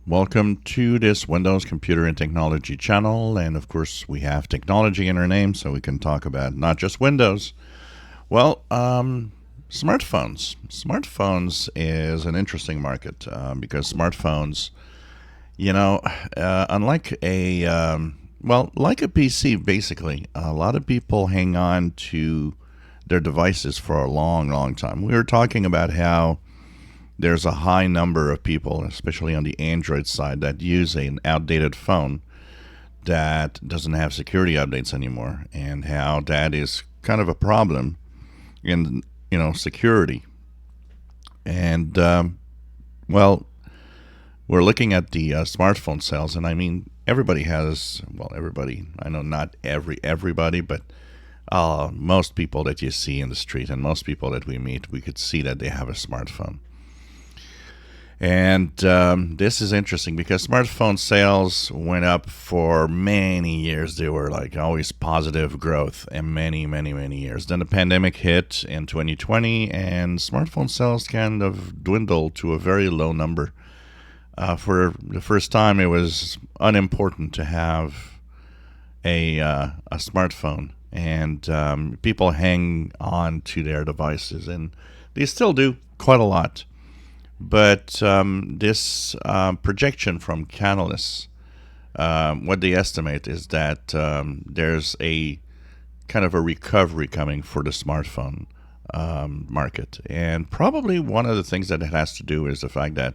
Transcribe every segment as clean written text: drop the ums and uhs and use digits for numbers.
Welcome to this Windows Computer and Technology channel. And of course, we have technology in our name, so we can talk about not just Windows. Well, smartphones. Smartphones is an interesting market because smartphones, unlike like a PC, basically, a lot of people hang on to their devices for a long, long time. We were talking about how there's a high number of people, especially on the Android side, that use an outdated phone that doesn't have security updates anymore, and how that is kind of a problem in security. And we're looking at the smartphone sales, and I mean everybody has, everybody. I know not everybody, but most people that you see in the street and most people that we meet, we could see that they have a smartphone. And this is interesting because smartphone sales went up for many years. They were like always positive growth in many, many, many years. Then the pandemic hit in 2020 and smartphone sales kind of dwindled to a very low number. For the first time, it was unimportant to have a smartphone, and people hang on to their devices, and they still do quite a lot. But this projection from Canalys, what they estimate is that there's a kind of a recovery coming for the smartphone market. And probably one of the things that it has to do is the fact that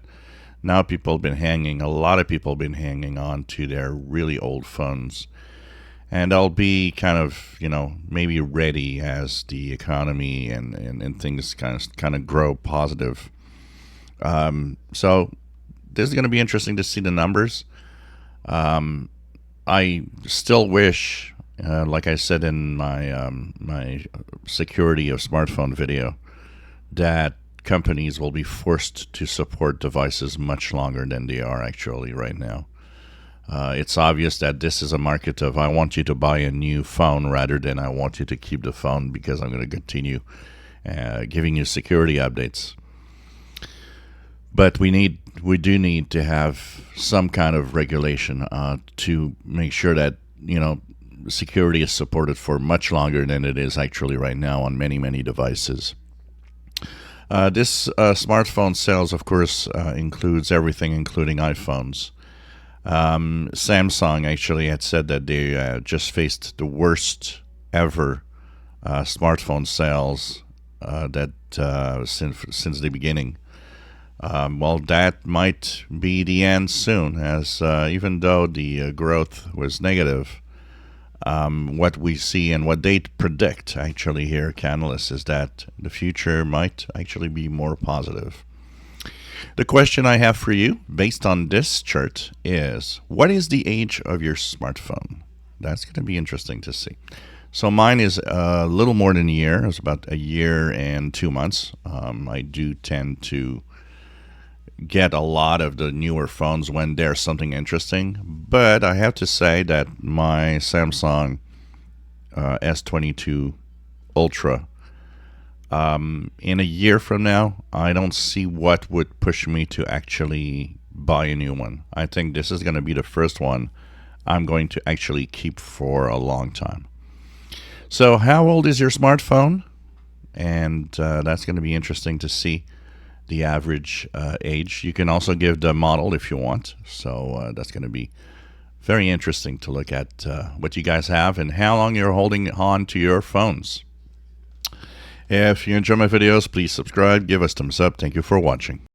now a lot of people have been hanging on to their really old phones. And they'll be kind of, maybe ready as the economy and things kind of grow positive. So this is going to be interesting to see the numbers. I still wish, like I said in my my security of smartphone video, that companies will be forced to support devices much longer than they are actually right now. It's obvious that this is a market of I want you to buy a new phone rather than I want you to keep the phone because I'm going to continue giving you security updates. But we do need to have some kind of regulation to make sure that security is supported for much longer than it is actually right now on many, many devices. This smartphone sales, of course, includes everything, including iPhones. Samsung actually had said that they just faced the worst ever smartphone sales since the beginning. That might be the end soon, as even though the growth was negative, what we see and what they predict actually here at Canalys is that the future might actually be more positive. The question I have for you, based on this chart, is what is the age of your smartphone? That's going to be interesting to see. So mine is a little more than a year. It's about a year and 2 months. I do tend to get a lot of the newer phones when there's something interesting, but I have to say that my Samsung S22 Ultra, in a year from now, I don't see what would push me to actually buy a new one. I think this is going to be the first one I'm going to actually keep for a long time. So how old is your smartphone? And that's going to be interesting to see the average age. You can also give the model if you want. So that's going to be very interesting to look at what you guys have and how long you're holding on to your phones. If you enjoy my videos, please subscribe, give us thumbs up. Thank you for watching.